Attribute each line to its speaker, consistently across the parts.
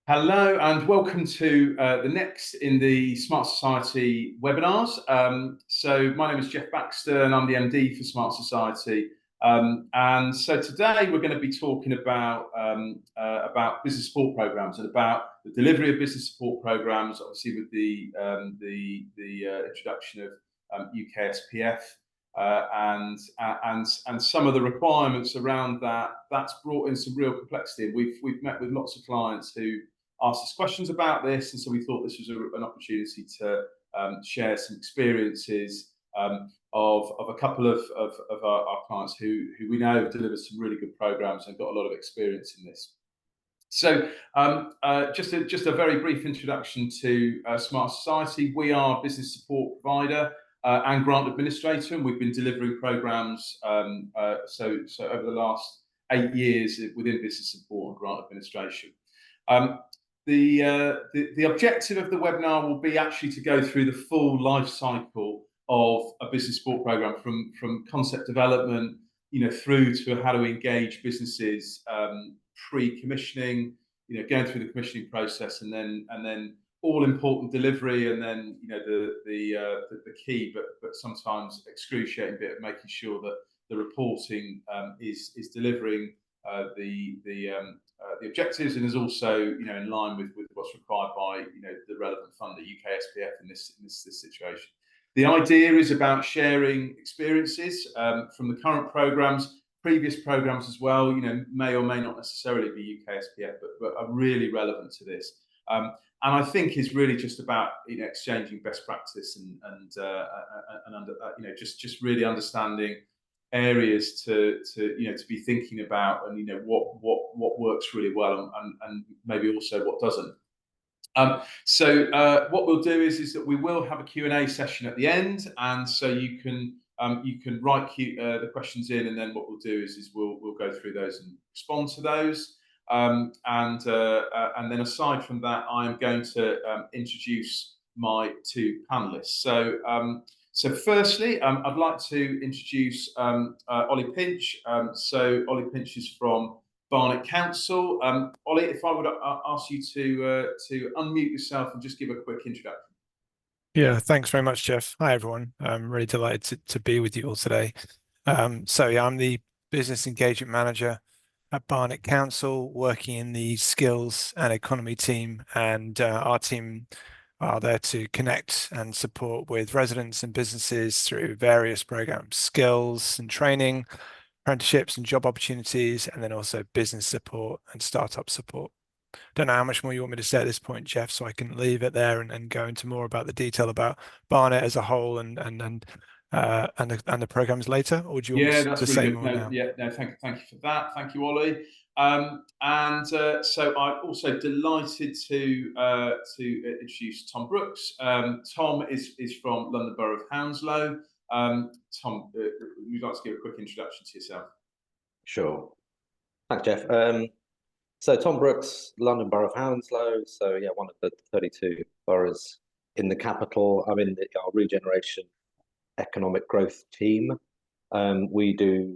Speaker 1: Hello and welcome to the next in the Smart Society webinars. So my name is Geoff Baxter and I'm the MD for Smart Society. And so today we're going to be talking about business support programs and about the delivery of business support programs, obviously with the introduction of UKSPF. And some of the requirements around that's brought in some real complexity. And we've met with lots of clients who asked us questions about this, and so we thought this was an opportunity to share some experiences of a couple of our clients who we know have delivered some really good programs and got a lot of experience in this. So just a very brief introduction to Smart Society. We are a business support provider and grant administrator, and we've been delivering programs so over the last 8 years within business support and grant administration. The objective of the webinar will be actually to go through the full life cycle of a business support program, from concept development, through to how to engage businesses pre-commissioning, going through the commissioning process, and then all important delivery, and then the key but sometimes excruciating bit of making sure that the reporting is delivering the objectives, and is also in line with what's required by the relevant fund at UKSPF in this situation. The idea is about sharing experiences from the current programs, previous programs as well. May or may not necessarily be UKSPF, but are really relevant to this. And I think is really just about exchanging best practice and just really understanding areas to be thinking about, and what works really well and maybe also what doesn't. So what we'll do is that we will have a Q&A session at the end, and so you can write the questions in, and then what we'll do is we'll go through those and respond to those. And then aside from that, I'm going to introduce my two panelists. So firstly, I'd like to introduce Ollie Pinch. So Ollie Pinch is from Barnet Council. Ollie, if I would ask you to unmute yourself and just give a quick introduction.
Speaker 2: Yeah, thanks very much, Geoff. Hi, everyone. I'm really delighted to be with you all today. So yeah, I'm the Business Engagement Manager at Barnet Council, working in the Skills and Economy team, and our team are there to connect and support with residents and businesses through various programs, skills and training, apprenticeships and job opportunities, and then also business support and startup support. Don't know how much more you want me to say at this point, Geoff, so I can leave it there and go into more about the detail about Barnet as a whole and the programs later, or do you want me to say more now?
Speaker 1: Yeah, no, thank you for that. Thank you, Ollie. So I'm also delighted to introduce Tom Brooks. Tom is from London Borough of Hounslow. Tom, would you like to give a quick introduction to yourself?
Speaker 3: Sure. Thanks, Geoff. So Tom Brooks, London Borough of Hounslow. So yeah, one of the 32 boroughs in the capital. I'm in our regeneration economic growth team. We do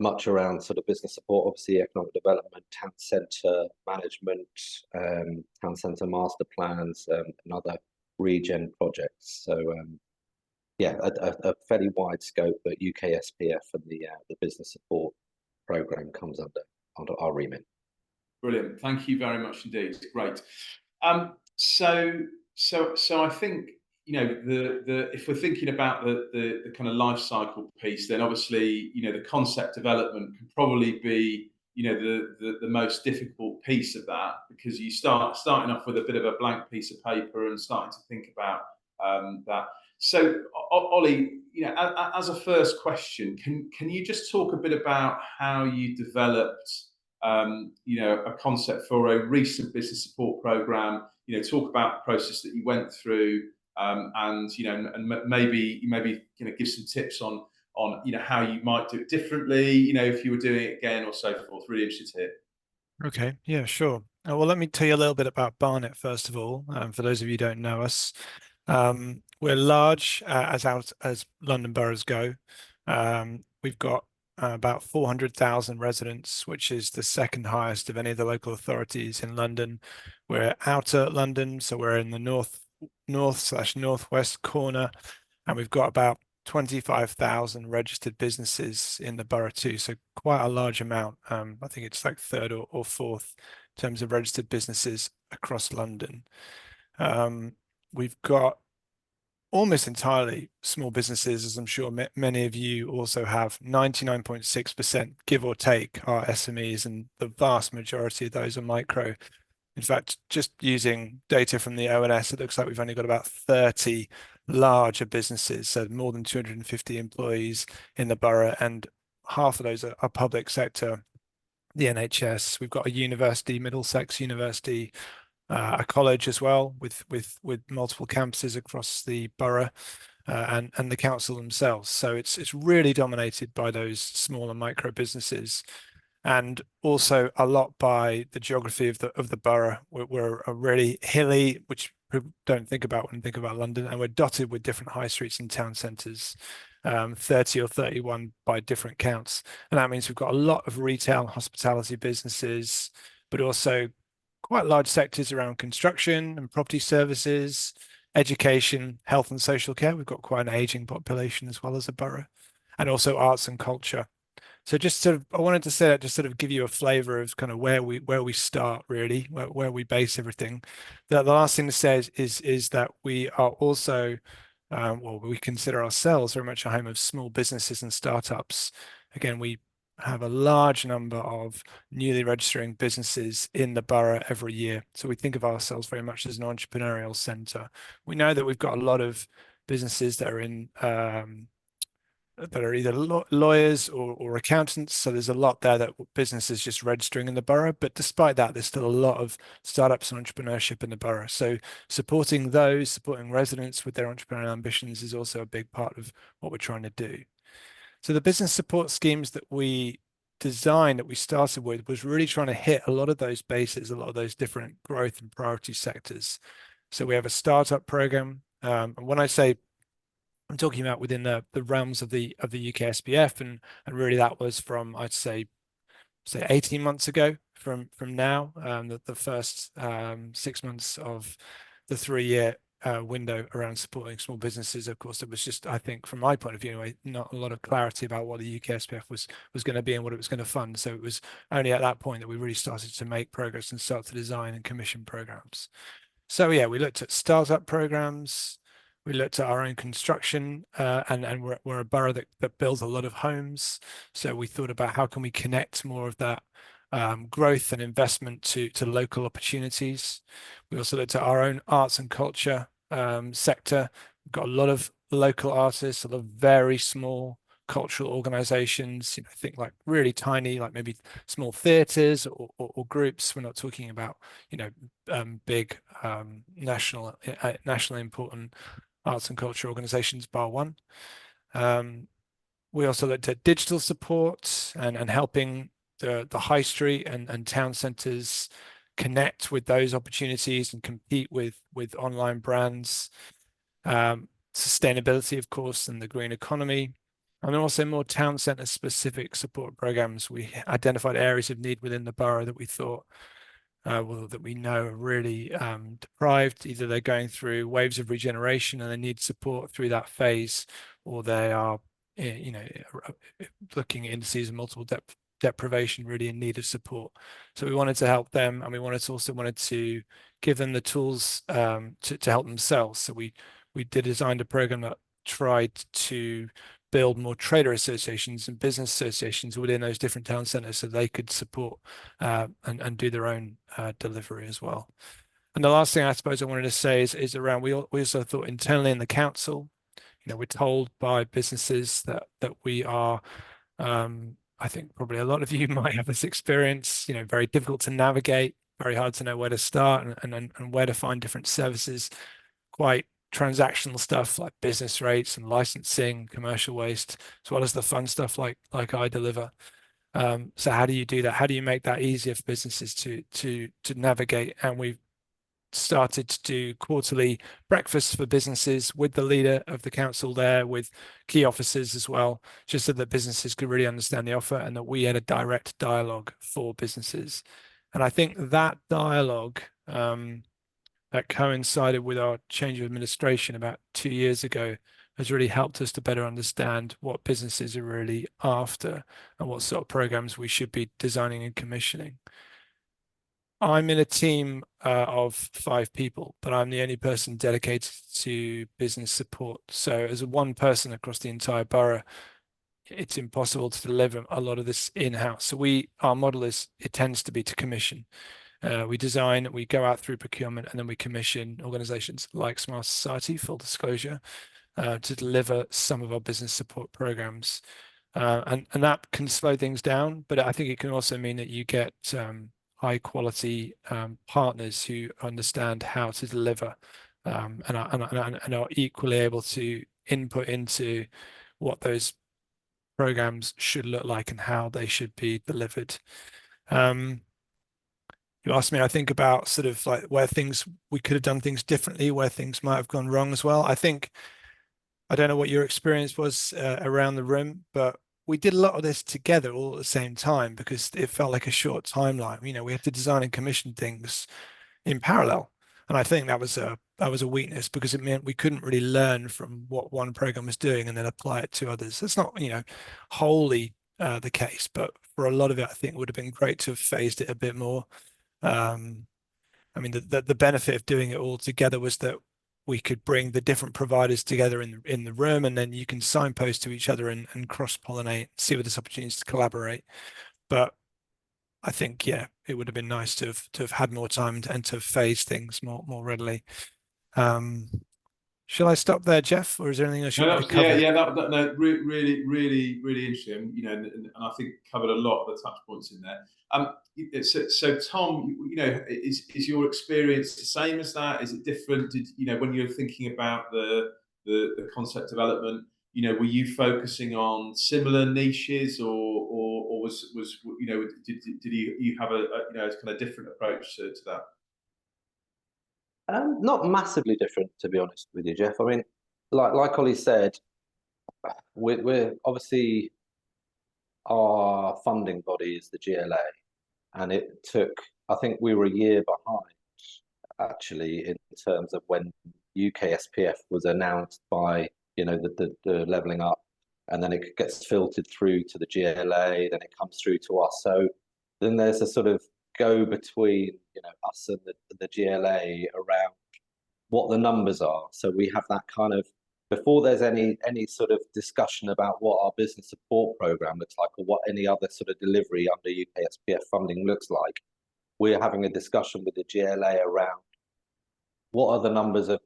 Speaker 3: much around sort of business support, obviously economic development, town centre management, town centre master plans, and other regen projects. So yeah, a fairly wide scope, but UKSPF and the business support programme comes under our remit.
Speaker 1: Brilliant, thank you very much indeed. Great. So I think if we're thinking about the kind of life cycle piece, then obviously the concept development can probably be the most difficult piece of that, because you starting off with a bit of a blank piece of paper and starting to think about that. So Ollie, as a first question, can you just talk a bit about how you developed a concept for a recent business support program? Talk about the process that you went through, and maybe give some tips on how you might do it differently, if you were doing it again or so forth. Really interested to hear.
Speaker 2: Okay, yeah, sure. Well, let me tell you a little bit about Barnet first of all. For those of you who don't know us, we're large as London boroughs go. We've got about 400,000 residents, which is the second highest of any of the local authorities in London. We're outer London, so we're in the north/northwest corner, and we've got about 25,000 registered businesses in the borough too, so quite a large amount. I think it's like third or fourth in terms of registered businesses across London. We've got almost entirely small businesses, as I'm sure many of you also have. 99.6%, give or take, are SMEs, and the vast majority of those are micro. In fact, just using data from the ONS, it looks like we've only got about 30 larger businesses, so more than 250 employees in the borough, and half of those are public sector, the NHS. We've got a university, Middlesex University, a college as well, with multiple campuses across the borough, and the council themselves. So it's really dominated by those small and micro businesses, and also a lot by the geography of the borough. We're a really hilly, which people don't think about when they think about London, and we're dotted with different high streets and town centres, 30 or 31 by different counts. And that means we've got a lot of retail and hospitality businesses, but also quite large sectors around construction and property services, education, health and social care. We've got quite an aging population as well as a borough, and also arts and culture. So just sort of, I wanted to say that, just sort of give you a flavour of kind of where we start, really, where we base everything. The last thing to say is that we are also, well, we consider ourselves very much a home of small businesses and startups. Again, we have a large number of newly registering businesses in the borough every year. So we think of ourselves very much as an entrepreneurial centre. We know that we've got a lot of businesses that are in that are either lawyers or accountants. So there's a lot there that businesses just registering in the borough. But despite that, there's still a lot of startups and entrepreneurship in the borough. So supporting residents with their entrepreneurial ambitions is also a big part of what we're trying to do. So the business support schemes that we designed, that we started with, was really trying to hit a lot of those bases, a lot of those different growth and priority sectors. So we have a startup program. And when I say, I'm talking about within the realms of the UKSPF, and really that was from, I'd say 18 months ago from now, the first 6 months of the 3-year window around supporting small businesses. Of course, it was just, I think, from my point of view anyway, not a lot of clarity about what the UKSPF was going to be and what it was going to fund. So it was only at that point that we really started to make progress and start to design and commission programs. So yeah, we looked at startup programs, we looked at our own construction, and we're a borough that builds a lot of homes. So we thought about how can we connect more of that growth and investment to local opportunities. We also looked at our own arts and culture sector. We've got a lot of local artists, a lot of very small cultural organizations, think like really tiny, like maybe small theaters or groups. We're not talking about, big nationally important arts and culture organizations, bar one. We also looked at digital support and helping the high street and town centres connect with those opportunities and compete with online brands. Sustainability, of course, and the green economy. And then also more town centre specific support programs. We identified areas of need within the borough that we thought, that we know are really deprived. Either they're going through waves of regeneration and they need support through that phase, or they are, looking at indices of multiple deprivation, really in need of support. So we wanted to help them, and we wanted to give them the tools to help themselves. So we designed a program that tried to build more trader associations and business associations within those different town centres so they could support and do their own delivery as well. And the last thing I suppose I wanted to say is around, we also thought internally in the council, we're told by businesses that we are, I think probably a lot of you might have this experience, very difficult to navigate, very hard to know where to start and where to find different services, quite transactional stuff like business rates and licensing, commercial waste, as well as the fun stuff like I deliver. So how do you do that? How do you make that easier for businesses to navigate? And we've started to do quarterly breakfasts for businesses with the leader of the council there, with key officers as well, just so that businesses could really understand the offer and that we had a direct dialogue for businesses. And I think that dialogue that coincided with our change of administration about 2 years ago has really helped us to better understand what businesses are really after and what sort of programs we should be designing and commissioning. I'm in a team of 5 people, but I'm the only person dedicated to business support. So as one person across the entire borough, it's impossible to deliver a lot of this in-house. So our model is, it tends to be to commission. We design, we go out through procurement, and then we commission organizations like Smart Society, full disclosure, to deliver some of our business support programs. And that can slow things down, but I think it can also mean that you get high quality partners who understand how to deliver and are equally able to input into what those programs should look like and how they should be delivered. You asked me, I think, about sort of like where we could have done things differently, where things might have gone wrong as well. I don't know what your experience was around the room, but we did a lot of this together all at the same time because it felt like a short timeline. We had to design and commission things in parallel. And I think that was a weakness because it meant we couldn't really learn from what one program was doing and then apply it to others. That's not, wholly the case, but for a lot of it, I think it would have been great to have phased it a bit more. The benefit of doing it all together was that we could bring the different providers together in the room, and then you can signpost to each other and cross-pollinate, see where there's opportunities to collaborate. But I think, yeah, it would have been nice to have had more time and to have phased things more readily. Shall I stop there, Geoff, or is there anything else you want to cover?
Speaker 1: No, really interesting. And I think covered a lot of the touch points in there. So Tom, is your experience the same as that? Is it different? When you're thinking about the concept development, were you focusing on similar niches, or was did you have a kind of different approach to that?
Speaker 3: Not massively different, to be honest with you, Geoff. I mean, like Ollie said, we're obviously, our funding body is the GLA, and it took, I think we were a year behind actually in terms of when UKSPF was announced by the levelling up, and then it gets filtered through to the GLA, then it comes through to us. So then there's a sort of go between us and the GLA around what the numbers are. So we have that kind of, before there's any sort of discussion about what our business support program looks like or what any other sort of delivery under UKSPF funding looks like, we're having a discussion with the GLA around what are the numbers of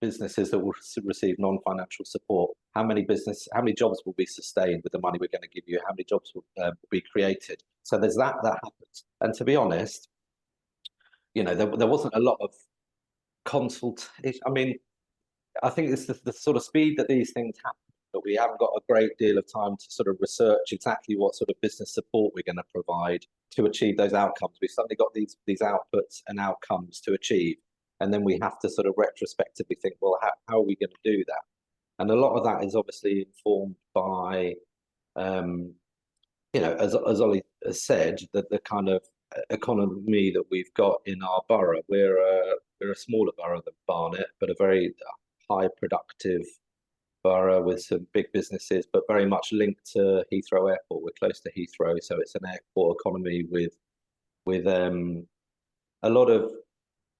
Speaker 3: businesses that will receive non-financial support, how many jobs will be sustained with the money we're going to give you, how many jobs will be created. So there's that happens. And to be honest, there wasn't a lot of consultation. I mean, I think it's the sort of speed that these things happen, but we haven't got a great deal of time to sort of research exactly what sort of business support we're going to provide to achieve those outcomes. We've suddenly got these outputs and outcomes to achieve, and then we have to sort of retrospectively think, well, how are we going to do that? And a lot of that is obviously informed by, as Ollie has said, that the kind of economy that we've got in our borough. We're a smaller borough than Barnet, but a very high productive borough with some big businesses, but very much linked to Heathrow Airport. We're close to Heathrow, so it's an airport economy with a lot of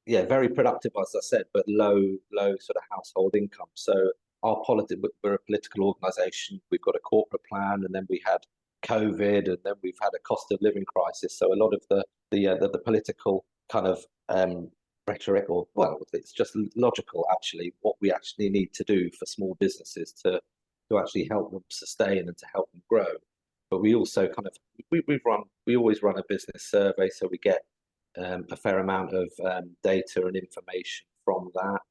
Speaker 3: very productive, as I said, but low sort of household income. So we're a political organisation. We've got a corporate plan, and then we had COVID, and then we've had a cost of living crisis. So a lot of the political kind of rhetoric, or it's just logical actually what we actually need to do for small businesses to actually help them sustain and to help them grow. But we also kind of we always run a business survey, so we get a fair amount of data and information from that,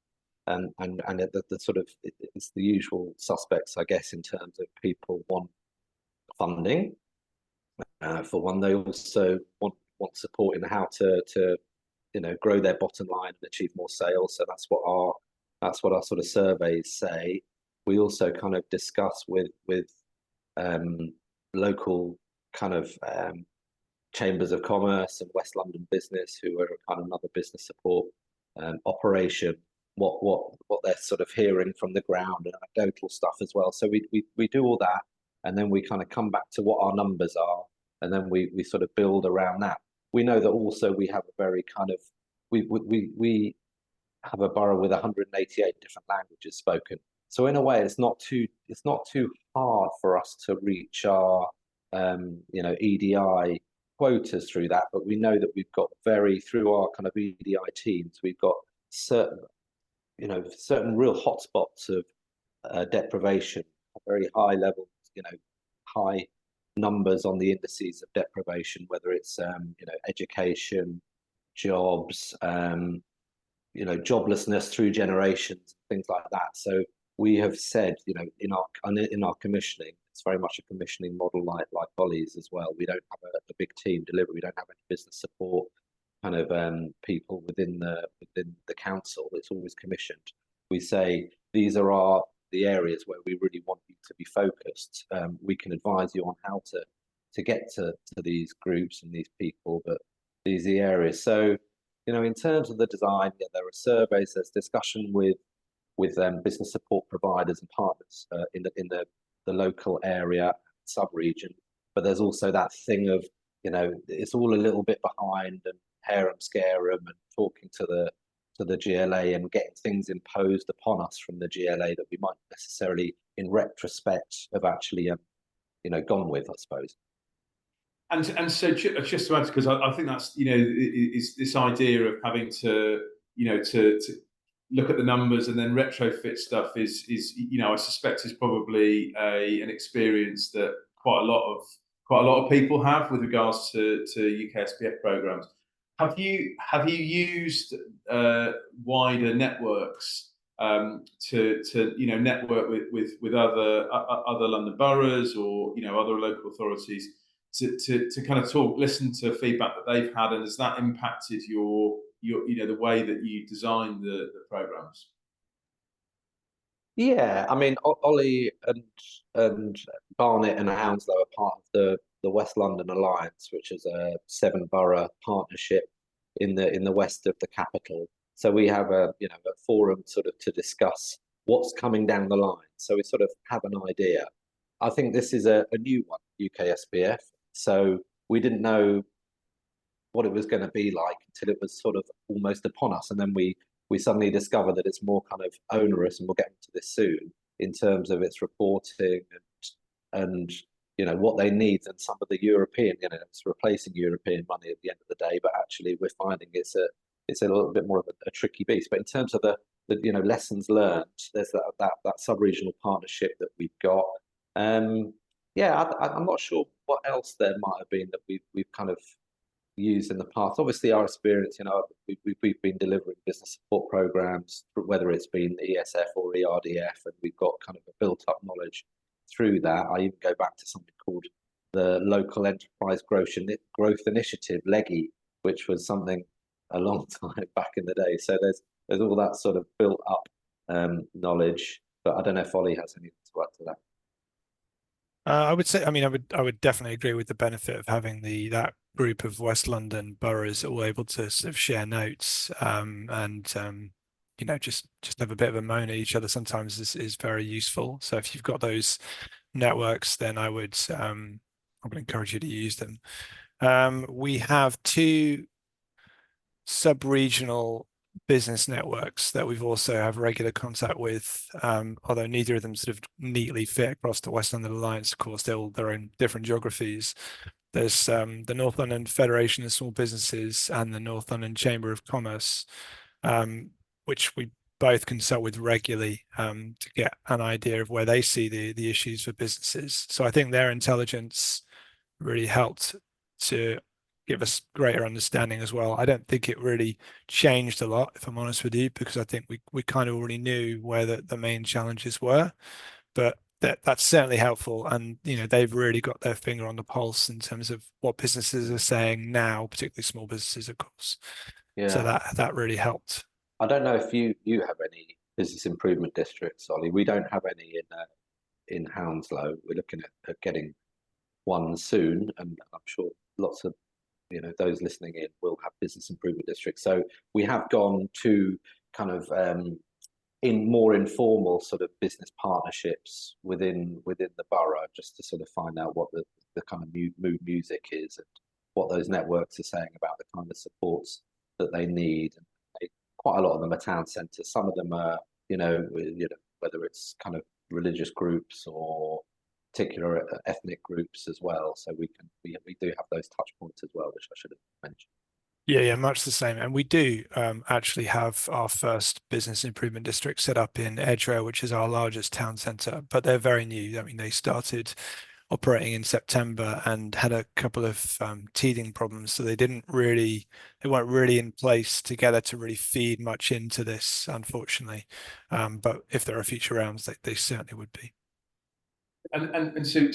Speaker 3: and the sort of it's the usual suspects, I guess, in terms of people want funding. For one, they also want support in how to grow their bottom line and achieve more sales. So that's what our sort of surveys say. We also kind of discuss with local kind of chambers of commerce and West London business, who are kind of another business support operation, what they're sort of hearing from the ground, and anecdotal stuff as well. So we do all that, and then we kind of come back to what our numbers are, and then we sort of build around that. We know that also we have a very kind of we have a borough with 188 different languages spoken. So in a way, it's not too hard for us to reach our EDI quotas through that. But we know that we've got through our kind of EDI teams, we've got certain real hotspots of deprivation, very high levels, high numbers on the indices of deprivation, whether it's education, jobs, joblessness through generations, things like that. So we have said, in our commissioning, it's very much a commissioning model like Ollie's as well. We don't have a big team delivery. We don't have any business support kind of people within the council. It's always commissioned. We say these are the areas where we really want you to be focused. We can advise you on how to get to these groups and these people, but these are the areas. So, in terms of the design, there are surveys, there's discussion with business support providers and partners in the local area, sub-region. But there's also that thing of, it's all a little bit behind, and harem scarum, and talking to the GLA and getting things imposed upon us from the GLA that we might necessarily, in retrospect, have actually, gone with, I suppose.
Speaker 1: And so just to add, because I think that's is this idea of having to to look at the numbers and then retrofit stuff is I suspect is probably an experience that quite a lot of people have with regards to UKSPF programs. Have you used wider networks to network with other London boroughs or other local authorities to kind of listen to feedback that they've had, and has that impacted your the way that you design the programs?
Speaker 3: Yeah, I mean, Ollie and Barnet and Hounslow are part of the West London Alliance, which is a 7-borough partnership in the west of the capital. So we have a forum sort of to discuss what's coming down the line. So we sort of have an idea. I think this is a new one, UKSPF. So we didn't know what it was going to be like until it was sort of almost upon us, and then we suddenly discover that it's more kind of onerous, and we'll get into this soon, in terms of its reporting and what they need, and some of the European, it's replacing European money at the end of the day, but actually we're finding it's a little bit more of a tricky beast. But in terms of the lessons learned, there's that sub-regional partnership that we've got. I'm not sure what else there might have been that we've kind of used in the past. Obviously, our experience, we've been delivering business support programs, whether it's been ESF or ERDF, and we've got kind of a built-up knowledge through that. I even go back to something called the Local Enterprise Growth Initiative, LEGI, which was something a long time back in the day. So there's all that sort of built-up knowledge. But I don't know if Ollie has anything to add to that.
Speaker 2: I would say, I would definitely agree with the benefit of having that group of West London boroughs all able to sort of share notes and just have a bit of a moan at each other sometimes is very useful. So if you've got those networks, then I would encourage you to use them. We have 2 sub-regional business networks that we've also have regular contact with, although neither of them sort of neatly fit across the West London Alliance. Of course, they're all their own different geographies. There's the North London Federation of Small Businesses and the North London Chamber of Commerce, which we both consult with regularly to get an idea of where they see the issues for businesses. So I think their intelligence really helped to give us greater understanding as well. I don't think it really changed a lot, if I'm honest with you, because I think we kind of already knew where the main challenges were, but that's certainly helpful. And they've really got their finger on the pulse in terms of what businesses are saying now, particularly small businesses, of course. So
Speaker 3: Yeah.
Speaker 2: that really helped.
Speaker 3: I don't know if you have any business improvement districts, Ollie. We don't have any in Hounslow. We're looking at getting one soon, and I'm sure lots of those listening in will have business improvement districts. So we have gone to kind of in more informal sort of business partnerships within the borough, just to sort of find out what the kind of mood music is and what those networks are saying about the kind of supports that they need. Quite a lot of them are town centres. Some of them are, whether it's kind of religious groups or particular ethnic groups as well. So we do have those touch points as well, which I should have mentioned.
Speaker 2: Yeah, much the same. And we do actually have our first business improvement district set up in Edgware, which is our largest town centre, but they're very new. I mean, they started operating in September and had a couple of teething problems. So they weren't really in place together to really feed much into this, unfortunately. But if there are future rounds, they certainly would be.
Speaker 1: And so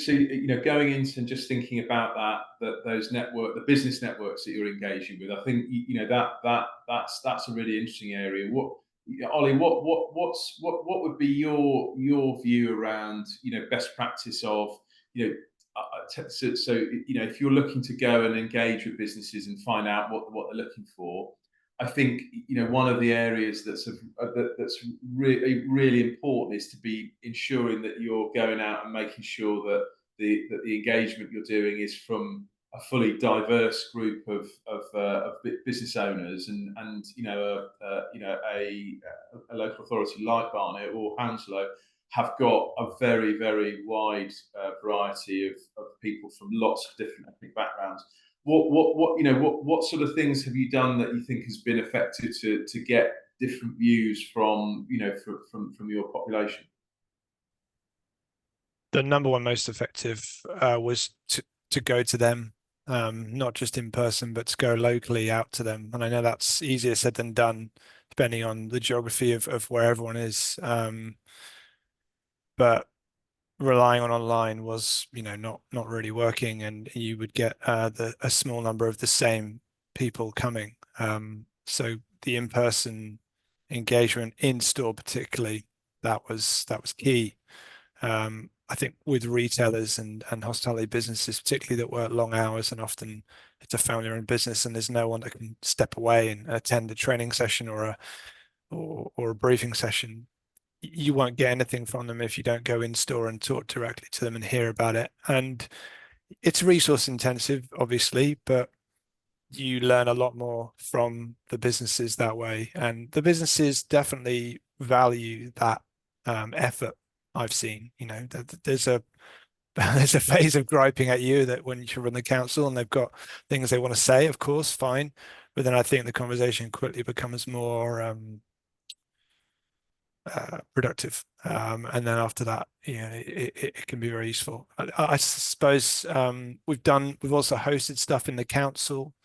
Speaker 1: going into and just thinking about that the business networks that you're engaging with, I think that's a really interesting area. Ollie, what would be your view around best practice of if you're looking to go and engage with businesses and find out what they're looking for, I think one of the areas that's really really important is to be ensuring that you're going out and making sure that the engagement you're doing is from a fully diverse group of business owners, and a local authority like Barnet or Hounslow have got a very very wide variety of people from lots of different ethnic backgrounds. What sort of things have you done that you think has been effective to get different views from your population?
Speaker 2: The number one most effective was to go to them, not just in person, but to go locally out to them. And I know that's easier said than done, depending on the geography of where everyone is. But relying on online was, not really working, and you would get a small number of the same people coming. So the in-person engagement in store, particularly, that was key. I think with retailers and hospitality businesses, particularly that work long hours, and often it's a family-run business, and there's no one that can step away and attend a training session or a briefing session. You won't get anything from them if you don't go in store and talk directly to them and hear about it. And it's resource intensive, obviously, but you learn a lot more from the businesses that way. And the businesses definitely value that effort. I've seen, there's a phase of griping at you that when you run the council and they've got things they want to say, of course, fine. But then I think the conversation quickly becomes more productive, and then after that, it can be very useful. I suppose we've also hosted stuff in the council,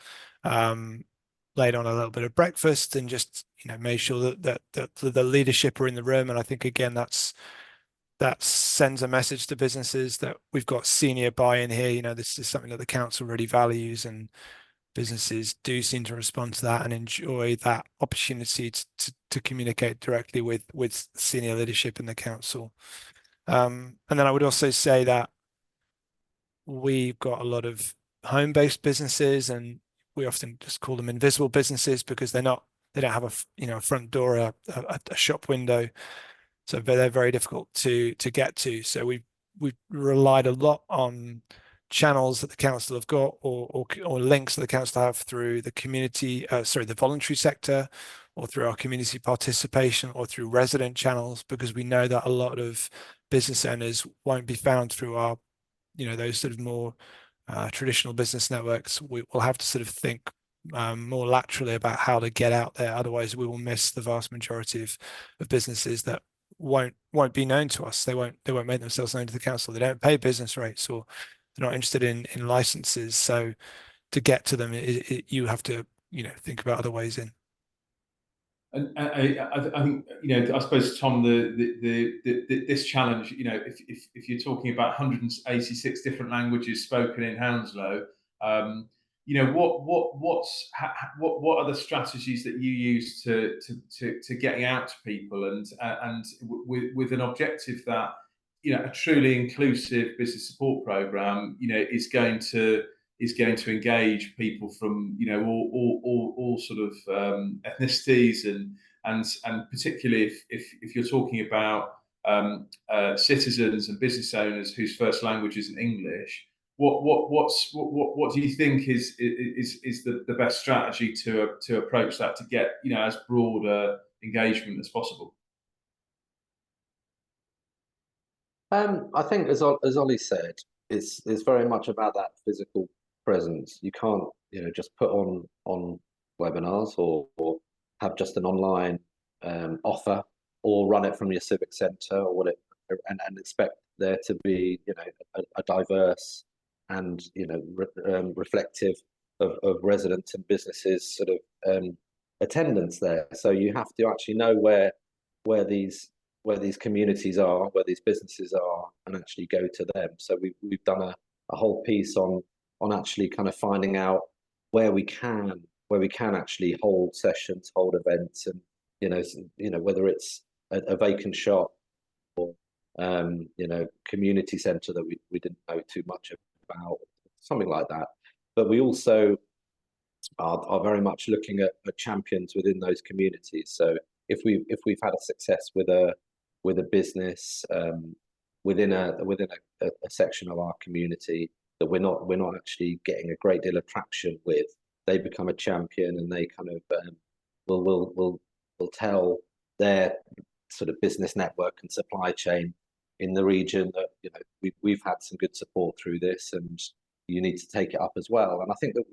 Speaker 2: laid on a little bit of breakfast, and just made sure that the leadership are in the room. And I think again that sends a message to businesses that we've got senior buy-in here. This is something that the council really values, and businesses do seem to respond to that and enjoy that opportunity to communicate directly with senior leadership in the council. And then I would also say that we've got a lot of home-based businesses, and we often just call them invisible businesses because they don't have a front door, a shop window, so they're very difficult to get to. So we've relied a lot on channels that the council have got, or links that the council have through the the voluntary sector, or through our community participation, or through resident channels, because we know that a lot of business owners won't be found through our, those sort of more traditional business networks. We'll have to sort of think more laterally about how to get out there. Otherwise, we will miss the vast majority of businesses that won't be known to us. They won't make themselves known to the council. They don't pay business rates, or they're not interested in licenses. So to get to them, you have to think about other ways in.
Speaker 1: And I think I suppose, Tom, this challenge, if you're talking about 186 different languages spoken in Hounslow, what are the strategies that you use to getting out to people, and with an objective that a truly inclusive business support program is going to engage people from all sort of ethnicities, and particularly if you're talking about citizens and business owners whose first language isn't English. What do you think is the best strategy to approach that, to get as broad a engagement as possible?
Speaker 3: I think, as Ollie said, it's very much about that physical presence. You can't just put on webinars or have just an online offer, or run it from your civic centre or and expect there to be a diverse and reflective of residents and businesses sort of attendance there. So you have to actually know where these communities are, where these businesses are, and actually go to them. So we've done a whole piece on actually kind of finding out where we can actually hold sessions, hold events, and whether it's a vacant shop or community centre that we didn't know too much about, something like that. But we also are very much looking at champions within those communities. So if we've had a success with a business within a section of our community that we're not actually getting a great deal of traction with, they become a champion, and they kind of will tell their sort of business network and supply chain in the region that we've had some good support through this, and you need to take it up as well. And I think that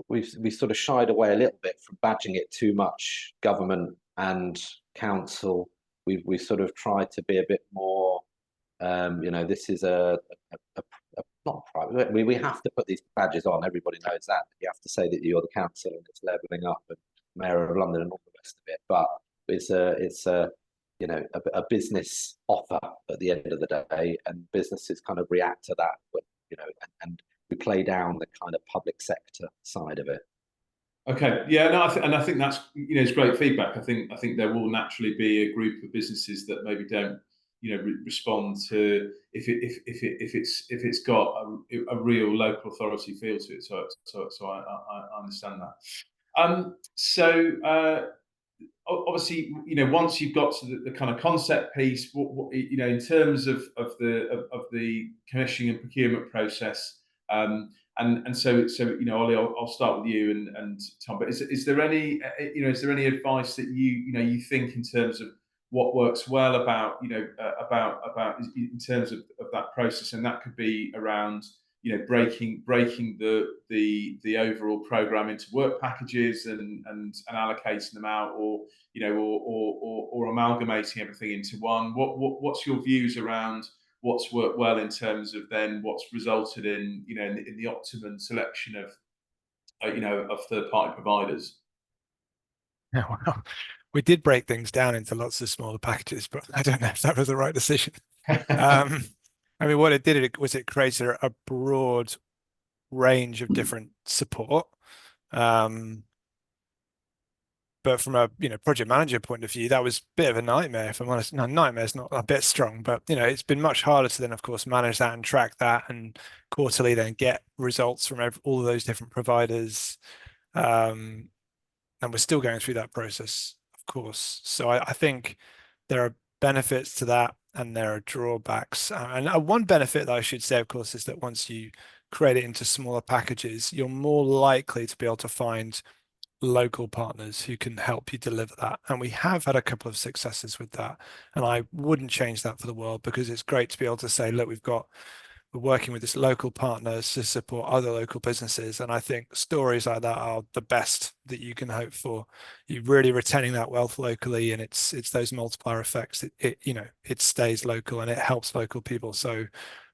Speaker 3: we've sort of shied away a little bit from badging it too much government and council. We've sort of tried to be a bit more this is a not private. We have to put these badges on. Everybody knows that. You have to say that you're the council and it's levelling up and Mayor of London and all the rest of it. But it's a business offer at the end of the day, and businesses kind of react to that. But and we play down the kind of public sector side of it.
Speaker 1: Okay, yeah, no, I think that's it's great feedback. I think there will naturally be a group of businesses that maybe don't respond to if it's got a real local authority feel to it. So I understand that. So obviously, once you've got to the kind of concept piece, in terms of the commissioning and procurement process, and so Ollie, I'll start with you and Tom. But is there any advice that you think in terms of what works well about in terms of that process, and that could be around breaking the overall program into work packages and allocating them out, or amalgamating everything into one. What's your views around what's worked well in terms of then what's resulted in in the optimum selection of third party providers?
Speaker 2: Yeah, well, we did break things down into lots of smaller packages, but I don't know if that was the right decision. I mean, what it did was it created a broad range of different support. But from a project manager point of view, that was a bit of a nightmare, if I'm honest. No, nightmare's not a bit strong, but it's been much harder to then, of course, manage that and track that, and quarterly then get results from all of those different providers. And we're still going through that process, of course. So I think there are benefits to that and there are drawbacks. And one benefit that I should say, of course, is that once you create it into smaller packages, you're more likely to be able to find local partners who can help you deliver that. And we have had a couple of successes with that. And I wouldn't change that for the world, because it's great to be able to say, look, we're working with this local partners to support other local businesses. And I think stories like that are the best that you can hope for. You're really retaining that wealth locally, and it's those multiplier effects. It stays local and it helps local people. So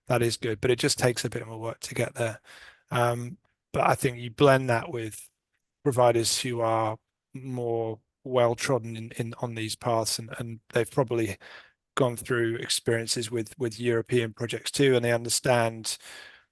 Speaker 2: that is good, but it just takes a bit more work to get there. But I think you blend that with providers who are more well trodden on these paths, and they've probably gone through experiences with European projects too, and they understand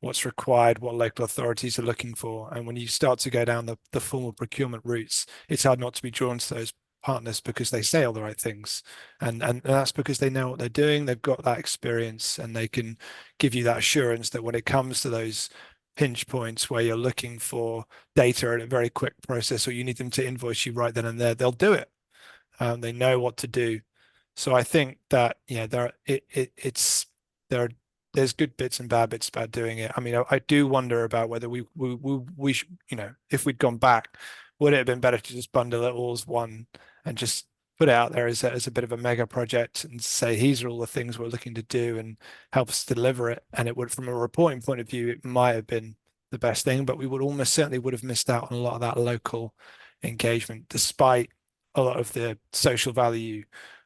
Speaker 2: what's required, what local authorities are looking for. And when you start to go down the formal procurement routes, it's hard not to be drawn to those partners because they say all the right things, and that's because they know what they're doing. They've got that experience, and they can give you that assurance that when it comes to those pinch points where you're looking for data in a very quick process, or you need them to invoice you right then and there, they'll do it. They know what to do. So I think that there's good bits and bad bits about doing it. I mean, I do wonder about whether we should, if we'd gone back, would it have been better to just bundle it all as one and just put it out there as a bit of a mega project and say, these are all the things we're looking to do, and help us deliver it. And it would, from a reporting point of view, it might have been the best thing, but we would almost certainly would have missed out on a lot of that local engagement, despite a lot of the social value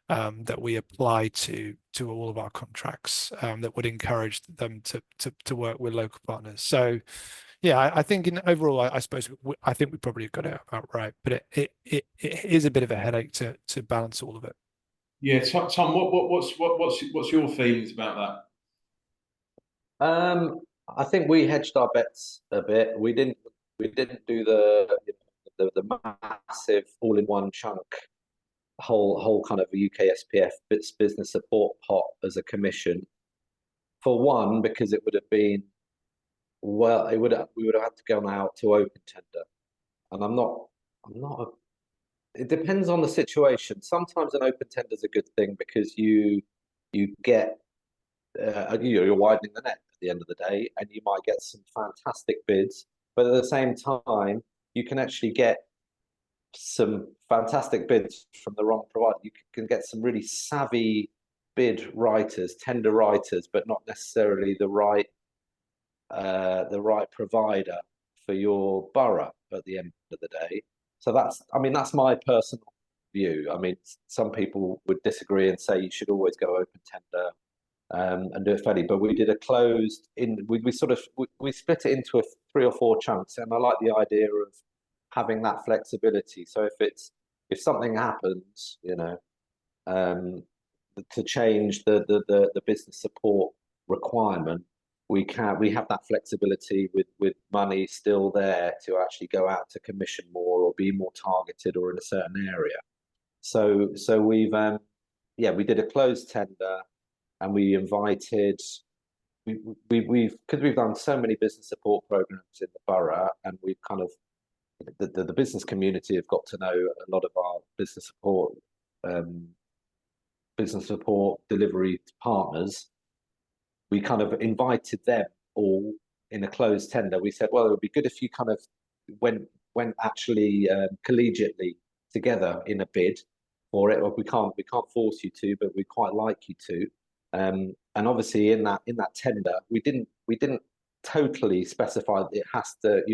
Speaker 2: that we apply to all of our contracts, that would encourage them to work with local partners. So yeah, I think overall, I suppose I think we probably got it about right, but it is a bit of a headache to balance all of it.
Speaker 1: Yeah, Tom, what's your feelings about
Speaker 3: that? I think we hedged our bets a bit. We didn't do the massive all-in-one chunk, whole kind of UKSPF business support pot as a commission. For one, because it would have been, well, we would have had to go out to open tender, and I'm not it depends on the situation. Sometimes an open tender is a good thing because you get you're widening the net at the end of the day, and you might get some fantastic bids, but at the same time you can actually get some fantastic bids from the wrong provider. You can get some really savvy bid writers, tender writers, but not necessarily the right provider for your borough at the end of the day. So that's my personal view. I mean, some people would disagree and say you should always go open tender and do it fairly, but we did a closed in. We split it into 3 or 4 chunks, and I like the idea of having that flexibility. So if something happens, to change the business support requirement, we have that flexibility with money still there to actually go out to commission more or be more targeted or in a certain area. So we did a closed tender, and we invited. Because we've done so many business support programs in the borough, and we've kind of the business community have got to know a lot of our business support delivery partners. We kind of invited them all in a closed tender. We said, well, it would be good if you kind of went actually collegiately together in a bid for it. Or we can't force you to, but we'd quite like you to. And obviously in that tender, we didn't totally specify that you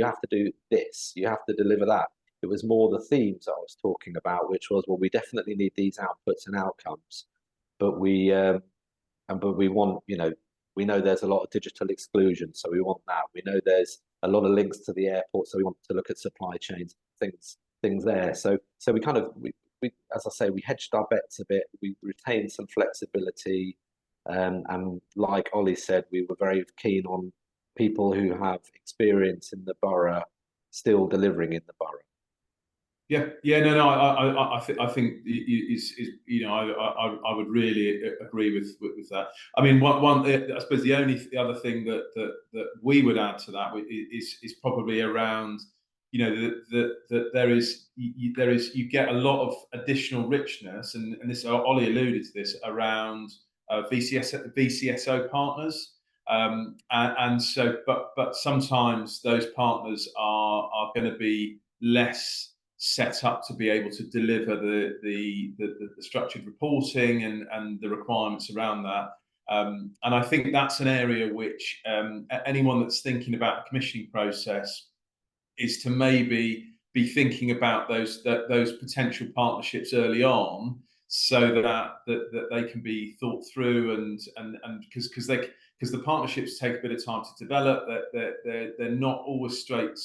Speaker 3: have to do this, you have to deliver that. It was more the themes I was talking about, which was, well, we definitely need these outputs and outcomes, but we want, we know there's a lot of digital exclusion, so we want that. We know there's a lot of links to the airport, so we want to look at supply chains, things there. So we kind of, we as I say, we hedged our bets a bit. We retained some flexibility, and like Ollie said, we were very keen on people who have experience in the borough still delivering in the borough.
Speaker 1: No. I think I would really agree with that. I mean, I suppose the other thing that we would add to that is probably around, that there is you get a lot of additional richness, and this Ollie alluded to this around VCSO partners. And so, but sometimes those partners are going to be less set up to be able to deliver the structured reporting and the requirements around that. And I think that's an area which anyone that's thinking about the commissioning process is to maybe be thinking about those potential partnerships early on, so that they can be thought through, and because the partnerships take a bit of time to develop, they're not always straight,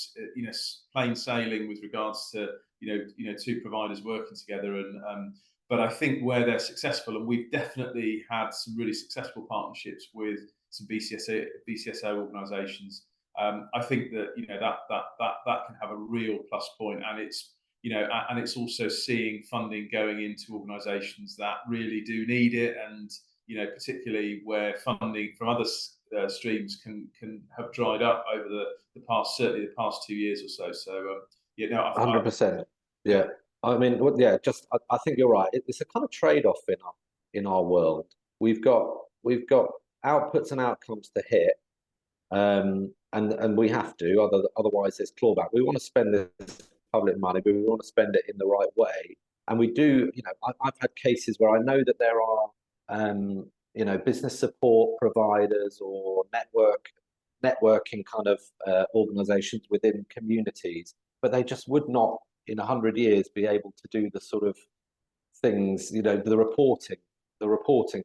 Speaker 1: plain sailing with regards to 2 providers working together. But I think where they're successful, and we've definitely had some really successful partnerships with BCSO organisations. I think that that can have a real plus point, and it's also seeing funding going into organisations that really do need it, and particularly where funding from other streams can have dried up over the past, certainly the past 2 years or so. So
Speaker 3: 100%. Yeah. I mean, I think you're right. It's a kind of trade-off in our world. We've got outputs and outcomes to hit, and we have to. Otherwise, there's clawback. We want to spend this public money, but we want to spend it in the right way. And we do. I've had cases where I know that there are business support providers or networking kind of organizations within communities, but they just would not in 100 years be able to do the sort of things, the reporting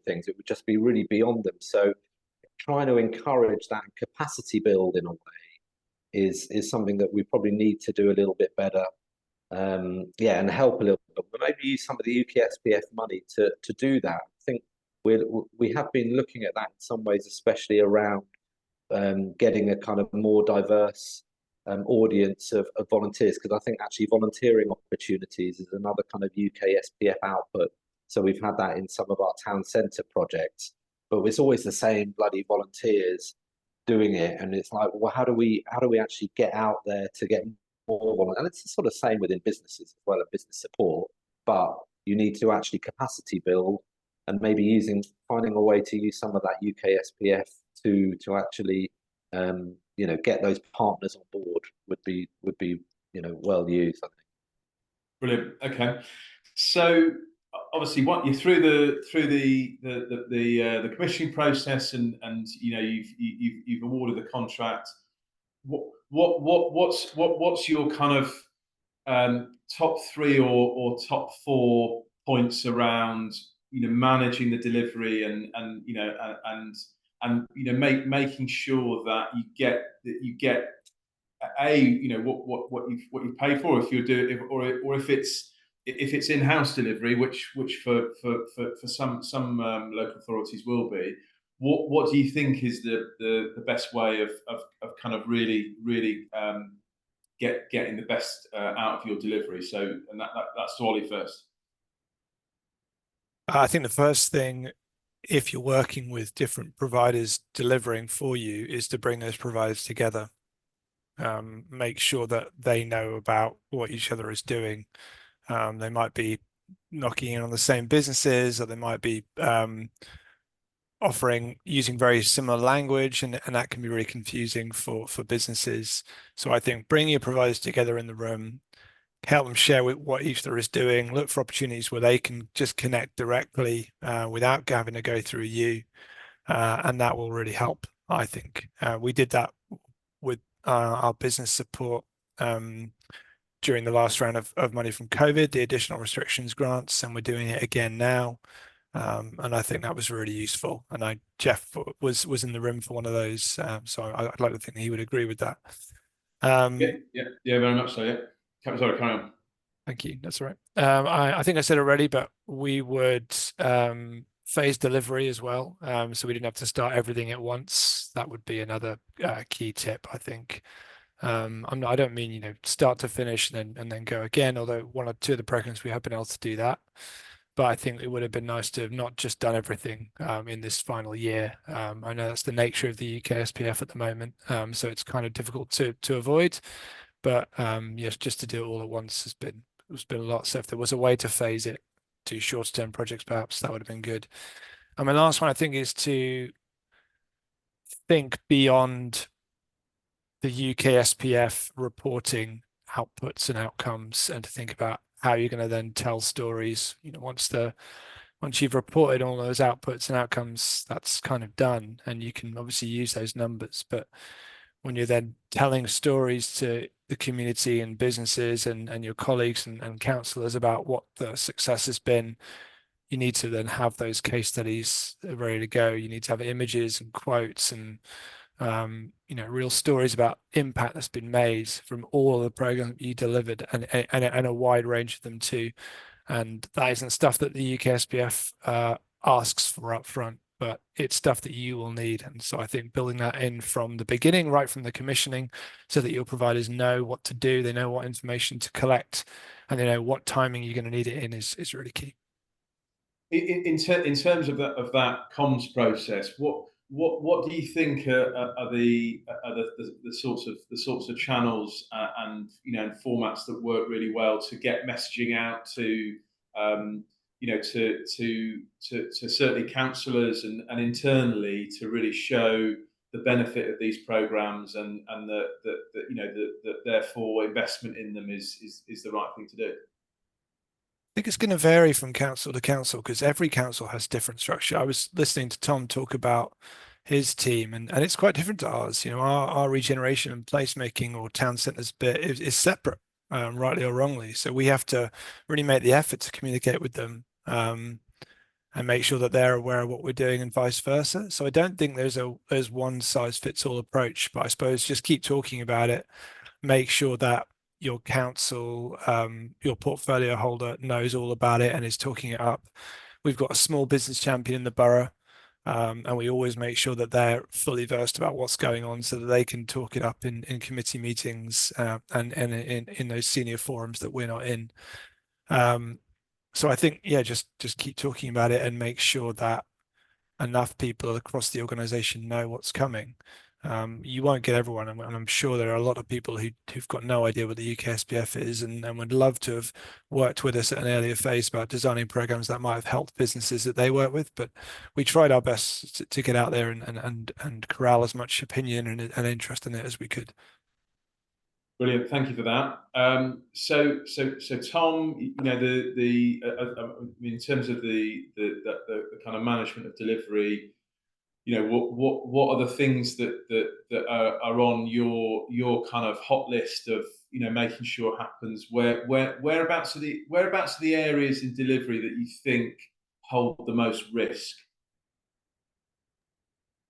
Speaker 3: things. It would just be really beyond them. So trying to encourage that capacity build in a way is something that we probably need to do a little bit better. And help a little bit, but maybe use some of the UKSPF money to do that. I think we have been looking at that in some ways, especially around getting a kind of more diverse audience of volunteers, because I think actually volunteering opportunities is another kind of UKSPF output. So we've had that in some of our town centre projects, but it's always the same bloody volunteers doing it, and it's like, well, how do we actually get out there to get more volunteers? And it's the sort of same within businesses as well, and business support, but you need to actually capacity build, and maybe finding a way to use some of that UKSPF to actually get those partners on board would be well used, I think.
Speaker 1: Brilliant. Okay, so obviously, what you're through the commissioning process, and you've awarded the contract. What's your kind of top 3 or top 4 points around managing the delivery and making sure that you get what you pay for, if you're doing, or if it's in-house delivery, which for some local authorities will be. What do you think is the best way of kind of really getting the best out of your delivery? So, and that's Ollie first.
Speaker 2: I think the first thing, if you're working with different providers delivering for you, is to bring those providers together. Make sure that they know about what each other is doing. They might be knocking in on the same businesses, or they might be using very similar language, and that can be really confusing for businesses. So I think bringing your providers together in the room, help them share with what each other is doing, look for opportunities where they can just connect directly without having to go through you, and that will really help, I think. We did that with our business support during the last round of money from COVID, the additional restrictions grants, and we're doing it again now. And I think that was really useful. And Geoff was in the room for one of those, so I'd like to think he would agree with that.
Speaker 1: Yeah, very much so. Yeah. Sorry, carry on.
Speaker 2: Thank you. That's all right. I think I said already, but we would phase delivery as well, so we didn't have to start everything at once. That would be another key tip, I think. I don't mean start to finish and then go again, although 1 or 2 of the programs we have been able to do that. But I think it would have been nice to have not just done everything in this final year. I know that's the nature of the UKSPF at the moment, so it's kind of difficult to avoid. But yes, just to do it all at once has been a lot. So if there was a way to phase it to short-term projects, perhaps that would have been good. And my last one, I think, is to think beyond the UKSPF reporting outputs and outcomes, and to think about how you're going to then tell stories. Once you've reported all those outputs and outcomes, that's kind of done, and you can obviously use those numbers. But when you're then telling stories to the community and businesses and your colleagues and councillors about what the success has been, you need to then have those case studies ready to go. You need to have images and quotes and real stories about impact that's been made from all of the programs you delivered, and a wide range of them too. And that isn't stuff that the UKSPF asks for up front. but it's stuff that you will need. And so I think building that in from the beginning, right from the commissioning, so that your providers know what to do, they know what information to collect, and they know what timing you're going to need it in is really key.
Speaker 1: In terms of that comms process, what do you think are the sorts of channels and and formats that work really well to get messaging out to to certainly councillors and internally, to really show the benefit of these programs and that therefore investment in them is the right thing to do?
Speaker 2: I think it's going to vary from council to council because every council has different structure. I was listening to Tom talk about his team, and it's quite different to ours. Our regeneration and placemaking or town centres bit is separate, rightly or wrongly. So we have to really make the effort to communicate with them and make sure that they're aware of what we're doing and vice versa. So I don't think there's one size fits all approach, but I suppose just keep talking about it, make sure that your council, your portfolio holder knows all about it and is talking it up. We've got a small business champion in the borough, and we always make sure that they're fully versed about what's going on so that they can talk it up in committee meetings and in those senior forums that we're not in. So I think, yeah, just keep talking about it and make sure that enough people across the organization know what's coming. You won't get everyone, and I'm sure there are a lot of people who've got no idea what the UKSPF is and would love to have worked with us at an earlier phase about designing programs that might have helped businesses that they work with. But we tried our best to get out there and corral as much opinion and interest in it as we could.
Speaker 1: Brilliant, thank you for that. So Tom, in terms of the kind of management of delivery, what are the things that are on your kind of hot list of making sure happens? Whereabouts are the areas in delivery that you think hold the most risk?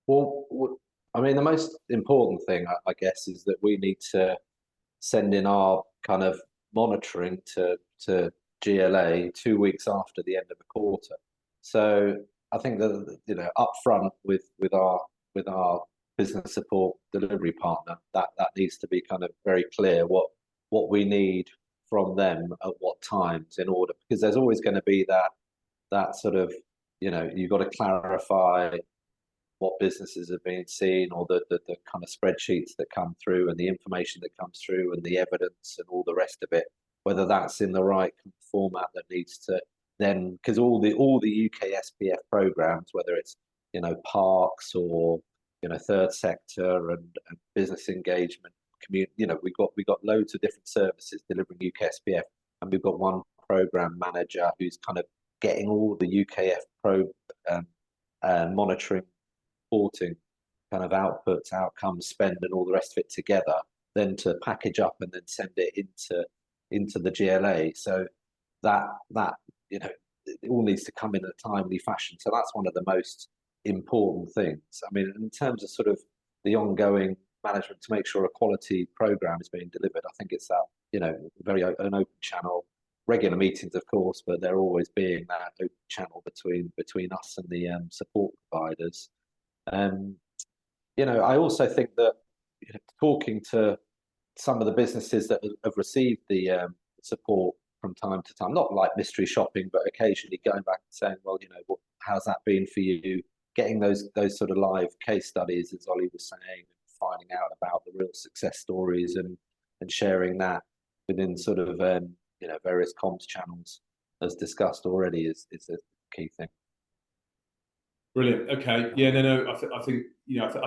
Speaker 3: Well, I mean, the most important thing, I guess, is that we need to send in our kind of monitoring to GLA 2 weeks after the end of the quarter. So I think that up front with our business support delivery partner, that needs to be kind of very clear what we need from them at what times, in order, because there's always going to be that sort of, you've got to clarify what businesses have been seen, or the kind of spreadsheets that come through and the information that comes through and the evidence and all the rest of it, whether that's in the right format that needs to then, because all the UKSPF programs, whether it's parks or third sector and business engagement, community, we've got loads of different services delivering UKSPF, and we've got one program manager who's kind of getting all the UKF monitoring, reporting kind of outputs, outcomes, spend, and all the rest of it together, then to package up and then send it into the GLA. So that it all needs to come in a timely fashion. So that's one of the most important things. I mean, in terms of sort of the ongoing management to make sure a quality program is being delivered, I think it's that very an open channel, regular meetings, of course, but there always being that open channel between us and the support providers. I also think that talking to some of the businesses that have received the support from time to time, not like mystery shopping, but occasionally going back and saying, well, how's that been for you? Getting those sort of live case studies, as Ollie was saying, and finding out about the real success stories and sharing that within sort of various comms channels, as discussed already, is a key thing.
Speaker 1: Brilliant. Okay. Yeah. No. I think I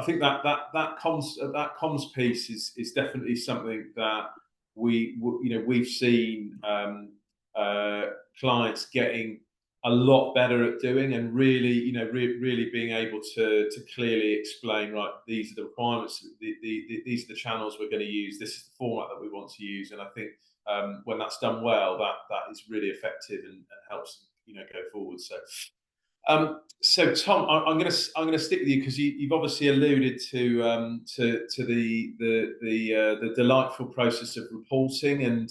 Speaker 1: think that comms piece is definitely something that we've seen clients getting a lot better at doing, and really really being able to clearly explain, right, these are the requirements, these are the channels we're going to use, this is the format that we want to use. And I think when that's done well, that is really effective and helps go forward. So Tom, I'm going to stick with you because you've obviously alluded to the delightful process of reporting and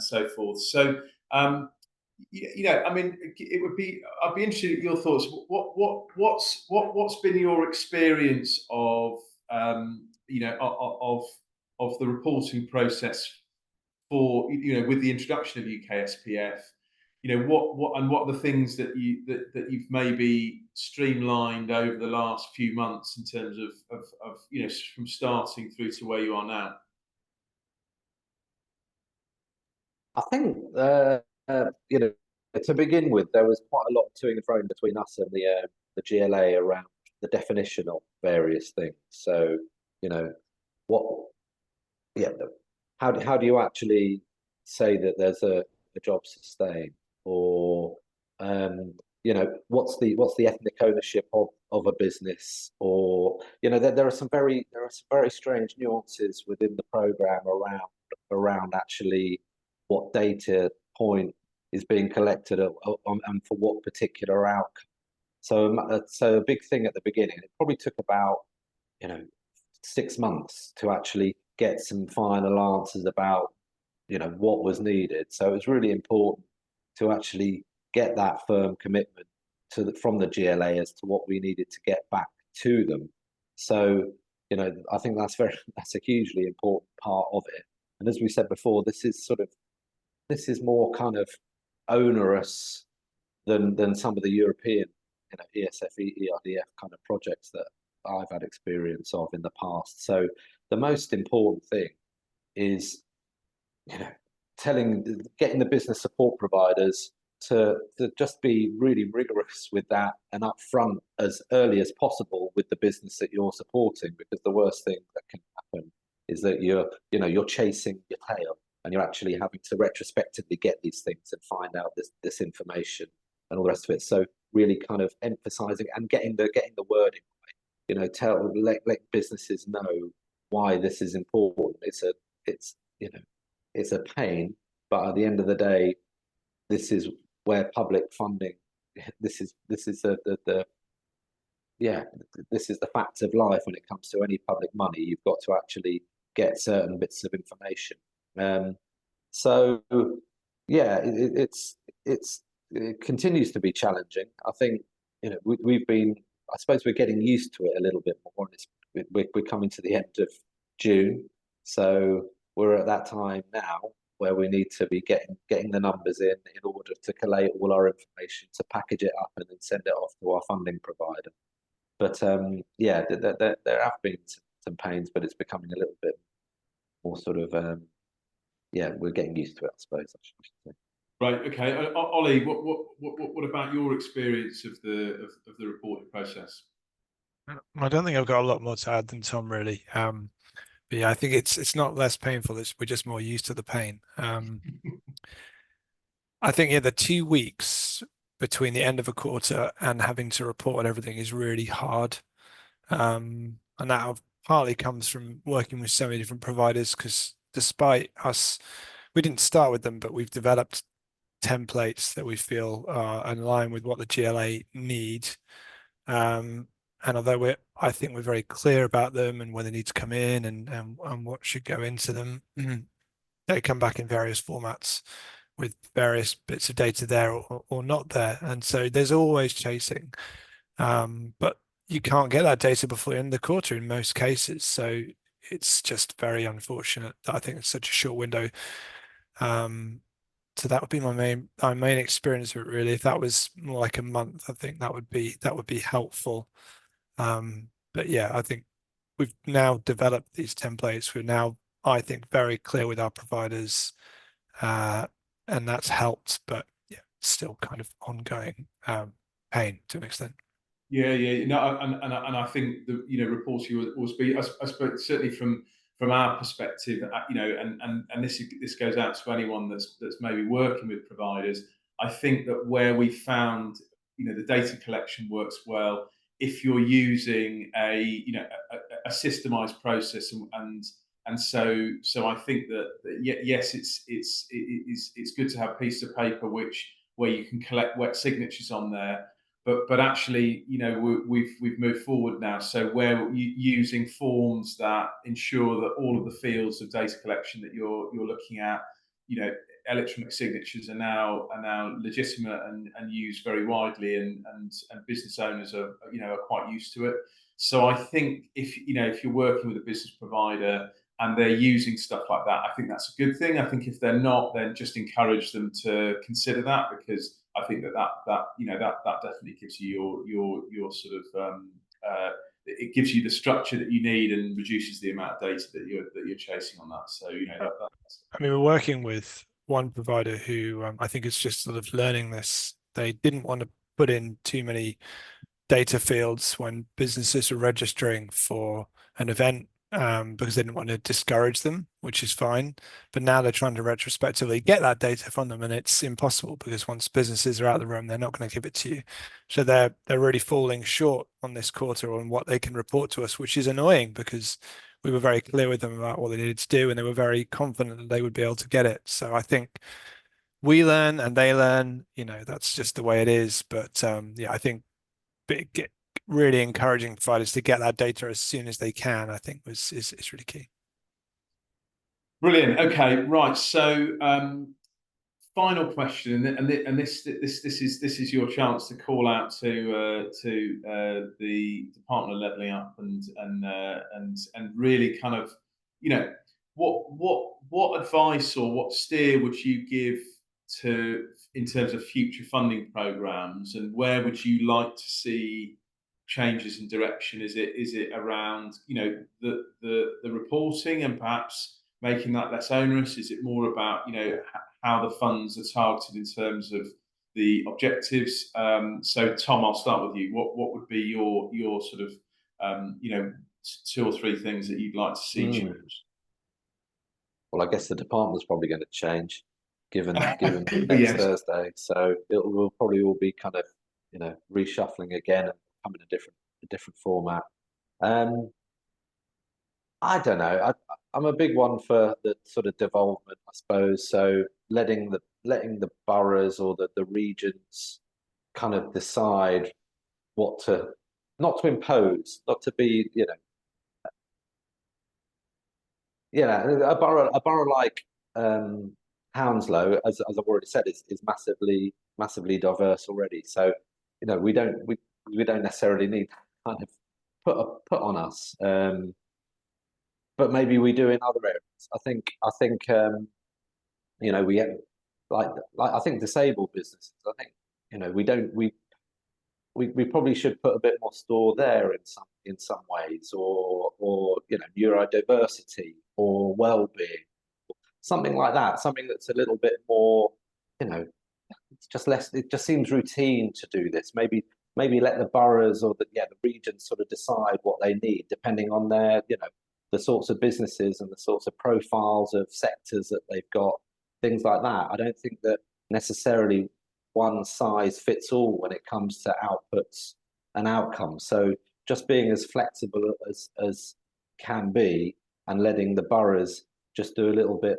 Speaker 1: so forth. So I mean, it would be. I'd be interested in your thoughts. What's been your experience of of the reporting process for with the introduction of UKSPF? What are the things that you've maybe streamlined over the last few months in terms of from starting through to where you are now?
Speaker 3: I think to begin with, there was quite a lot to and fro between us and the GLA around the definition of various things. So what how do you actually say that there's a job sustain, or what's the ethnic ownership of a business, or there are some very strange nuances within the program around actually what data point is being collected and for what particular outcome. So a big thing at the beginning, it probably took about 6 months to actually get some final answers about what was needed. So it was really important to actually get that firm commitment from the GLA as to what we needed to get back to them. So I think that's a hugely important part of it. And as we said before, this is more kind of onerous than some of the European ESF, ERDF kind of projects that I've had experience of in the past. So the most important thing is getting the business support providers to just be really rigorous with that and upfront as early as possible with the business that you're supporting, because the worst thing that can happen is that you're chasing your tail and you're actually having to retrospectively get these things and find out this information and all the rest of it. So really kind of emphasizing and getting the wording right. Let businesses know why this is important. It's a pain, but at the end of the day, this is where public funding. This is the fact of life when it comes to any public money. You've got to actually get certain bits of information. So yeah, it continues to be challenging. I think we've been. I suppose we're getting used to it a little bit more. We're coming to the end of June, so we're at that time now where we need to be getting the numbers in order to collate all our information, to package it up and then send it off to our funding provider. But there have been some pains, but it's becoming a little bit more sort of we're getting used to it, I suppose. I should say.
Speaker 1: Right. Okay. Ollie, what about your experience of the reporting process?
Speaker 2: I don't think I've got a lot more to add than Tom, really. But yeah, I think it's not less painful. We're just more used to the pain. I think the 2 weeks between the end of a quarter and having to report everything is really hard. And that partly comes from working with so many different providers, because despite us, we didn't start with them, but we've developed templates that we feel are in line with what the GLA need. And although I think we're very clear about them and when they need to come in and what should go into them, they come back in various formats with various bits of data there or not there. And so there's always chasing. But you can't get that data before the end of the quarter in most cases. So it's just very unfortunate that I think it's such a short window. So that would be my main experience of it, really. If that was more like a month, I think that would be helpful. But yeah, I think we've now developed these templates. We're now, I think, very clear with our providers, and that's helped. But yeah, still kind of ongoing pain to an extent.
Speaker 1: Yeah. No, and I think the reporting will always be. I suppose certainly from our perspective, and this goes out to anyone that's maybe working with providers. I think that where we found the data collection works well if you're using a systemized process, and so I think that yes, it's good to have a piece of paper where you can collect wet signatures on there. But actually, we've moved forward now. So we're using forms that ensure that all of the fields of data collection that you're looking at electronic signatures are now legitimate and used very widely, and business owners are quite used to it. So I think if you're working with a business provider and they're using stuff like that, I think that's a good thing. I think if they're not, then just encourage them to consider that, because I think that definitely gives you your sort of it gives you the structure that you need and reduces the amount of data that you're chasing on that. So
Speaker 2: I mean, we're working with one provider who I think is just sort of learning this. They didn't want to put in too many data fields when businesses are registering for an event, because they didn't want to discourage them, which is fine. But now they're trying to retrospectively get that data from them, and it's impossible, because once businesses are out of the room, they're not going to give it to you. So they're really falling short on this quarter on what they can report to us, which is annoying, because we were very clear with them about what they needed to do, and they were very confident that they would be able to get it. So I think we learn and they learn, that's just the way it is. But I think really encouraging providers to get that data as soon as they can, I think is really key.
Speaker 1: Brilliant. Okay, right. So final question, and this is your chance to call out to the Department of Levelling Up and really kind of, what advice or what steer would you give in terms of future funding programs, and where would you like to see changes in direction? Is it around the reporting and perhaps making that less onerous? Is it more about how the funds are targeted in terms of the objectives? So Tom, I'll start with you. What would be your sort of 2 or 3 things that you'd like to see change?
Speaker 3: Well, I guess the department's probably going to change given next
Speaker 1: Yes.
Speaker 3: Thursday. So will probably all be kind of reshuffling again and come in a different format. I don't know. I'm a big one for the sort of devolvement, I suppose. So letting the boroughs or the regions kind of decide what to, not to impose, not to be, a borough like Hounslow, as I've already said, is massively diverse already. So we don't necessarily need kind of put on us. But maybe we do in other areas. I think we have, like I think disabled businesses. I think we probably should put a bit more store there in some ways, or neurodiversity or well-being, something like that. Something that's a little bit more, it's just less. It just seems routine to do this. Maybe let the boroughs or the regions sort of decide what they need, depending on their the sorts of businesses and the sorts of profiles of sectors that they've got, things like that. I don't think that necessarily one size fits all when it comes to outputs and outcomes. So just being as flexible as can be, and letting the boroughs just do a little bit,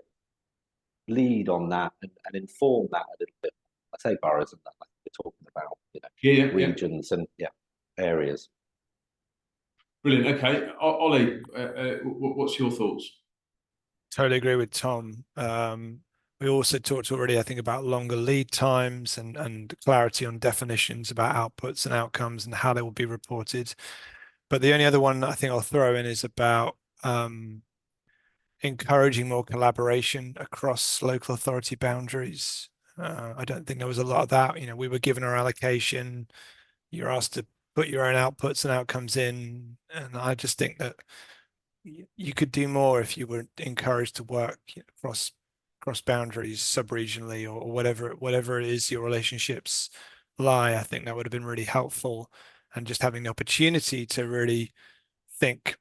Speaker 3: lead on that and inform that a little bit. I say boroughs, and that like we're talking about regions and areas.
Speaker 1: Brilliant. Okay, Ollie, what's your thoughts?
Speaker 2: Totally agree with Tom. We also talked already, I think, about longer lead times and clarity on definitions about outputs and outcomes and how they will be reported. But the only other one I think I'll throw in is about encouraging more collaboration across local authority boundaries. I don't think there was a lot of that. We were given our allocation. You're asked to put your own outputs and outcomes in, and I just think that you could do more if you were encouraged to work across boundaries, sub-regionally, or whatever it is your relationships lie. I think that would have been really helpful, and just having the opportunity to really think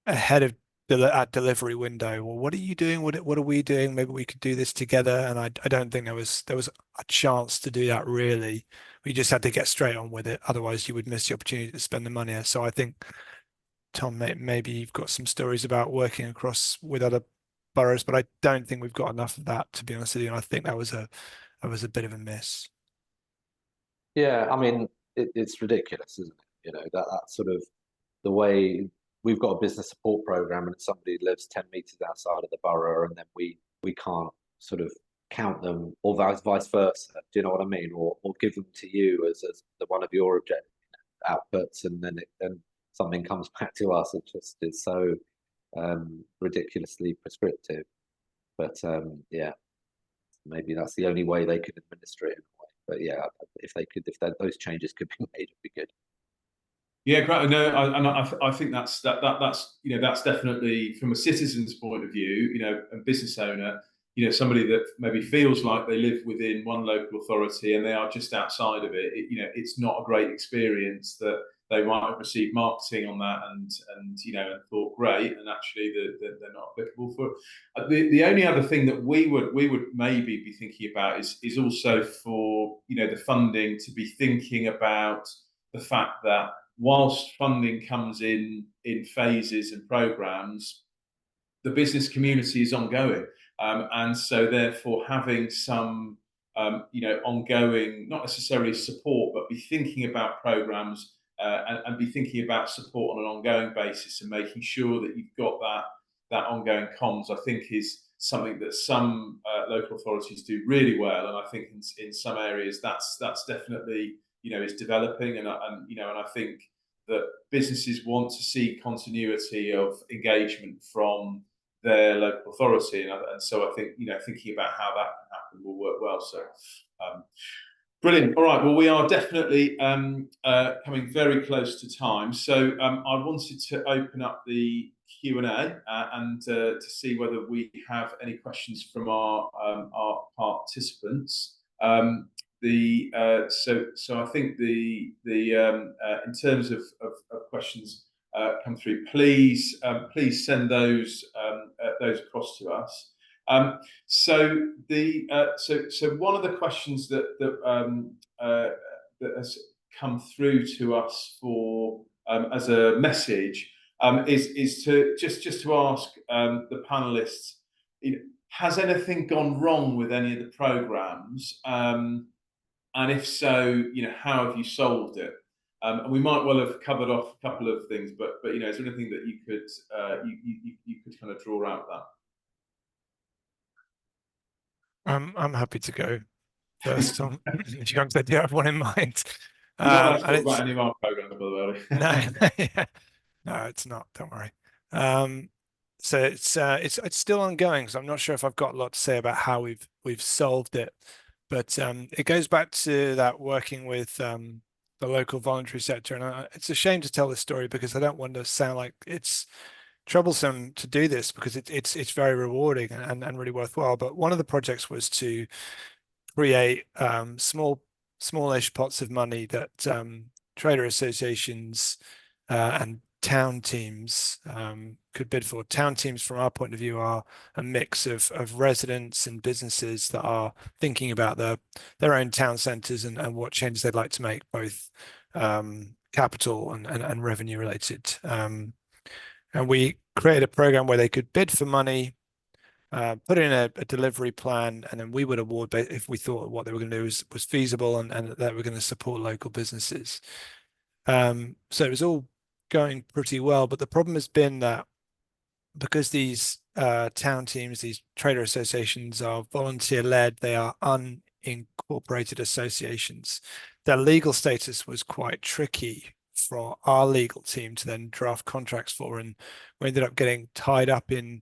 Speaker 2: ahead of that delivery window. Well, what are you doing? What are we doing? Maybe we could do this together. And I don't think there was a chance to do that really. We just had to get straight on with it. Otherwise, you would miss the opportunity to spend the money. So I think, Tom, maybe you've got some stories about working across with other boroughs, but I don't think we've got enough of that, to be honest with you. And I think that was a bit of a miss.
Speaker 3: Yeah, I mean, it's ridiculous, isn't it? That sort of the way we've got a business support program, and somebody lives 10 meters outside of the borough, and then we can't sort of count them, or vice versa. Do you know what I mean? Or give them to you as the one of your outputs, and then something comes back to us. It just is so ridiculously prescriptive. But yeah, maybe that's the only way they could administer it in a way. But yeah, if those changes could be made, it'd be good.
Speaker 1: Yeah, great. No, I think that's that's definitely, from a citizen's point of view, a business owner, somebody that maybe feels like they live within one local authority and they are just outside of it. It's not a great experience that they might have received marketing on that and thought great, and actually they're not applicable for it. The only other thing that we would maybe be thinking about is also for the funding to be thinking about the fact that whilst funding comes in phases and programs, the business community is ongoing, and so therefore having some ongoing, not necessarily support, but be thinking about programs and be thinking about support on an ongoing basis, and making sure that you've got that ongoing comms, I think, is something that some local authorities do really well, and I think in some areas that's definitely is developing, and I think that businesses want to see continuity of engagement from their local authority, and so I think thinking about how that can happen will work well. So brilliant. All right, well, we are definitely coming very close to time, so I wanted to open up the Q&A and to see whether we have any questions from our participants. So I think the in terms of questions come through, please send those across to us. So one of the questions that has come through to us for as a message is to just to ask the panelists, has anything gone wrong with any of the programs? And if so, how have you solved it? And we might well have covered off a couple of things, but is there anything that you could kind of draw out that?
Speaker 2: I'm happy to go first, Tom. If you do have one in mind.
Speaker 1: You're not allowed to talk about any of our programs, by the way.
Speaker 2: No, yeah. No, it's not. Don't worry. So it's still ongoing. So I'm not sure if I've got a lot to say about how we've solved it, but it goes back to that working with the local voluntary sector, and it's a shame to tell this story because I don't want to sound like it's troublesome to do this, because it's very rewarding and really worthwhile. But one of the projects was to create smallish pots of money that trader associations and town teams could bid for. Town teams, from our point of view, are a mix of residents and businesses that are thinking about their own town centres and what changes they'd like to make, both capital and revenue related. And we created a program where they could bid for money, put in a delivery plan, and then we would award if we thought what they were going to do was feasible and that we're going to support local businesses. So it was all going pretty well, but the problem has been that because these town teams, these trader associations, are volunteer led, they are unincorporated associations. Their legal status was quite tricky for our legal team to then draft contracts for, and we ended up getting tied up in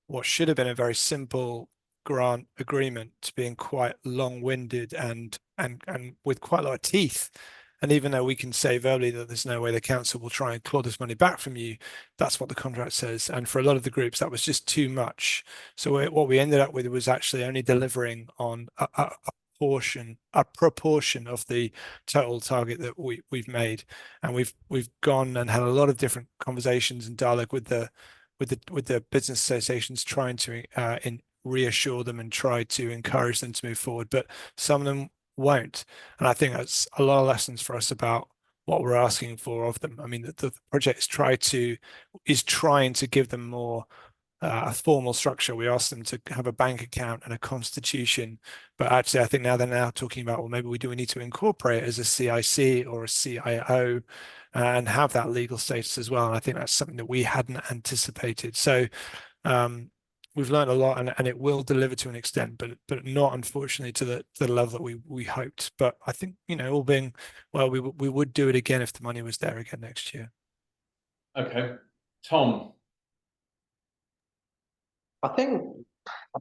Speaker 2: what should have been a very simple grant agreement to being quite long-winded and with quite a lot of teeth. And even though we can say verbally that there's no way the council will try and claw this money back from you, that's what the contract says. And for a lot of the groups, that was just too much. So what we ended up with was actually only delivering on a proportion of the total target that we've made. And we've gone and had a lot of different conversations and dialogue with the business associations, trying to reassure them and try to encourage them to move forward. But some of them won't, and I think that's a lot of lessons for us about what we're asking for of them. I mean, the project is trying to give them more a formal structure. We asked them to have a bank account and a constitution, but actually I think now they're now talking about, well, maybe we need to incorporate it as a CIC or a CIO and have that legal status as well. And I think that's something that we hadn't anticipated. So we've learned a lot, and it will deliver to an extent, but not unfortunately to the level that we hoped. But I think, you know, all being well, we would do it again if the money was there again next year.
Speaker 1: Okay, Tom.
Speaker 3: I don't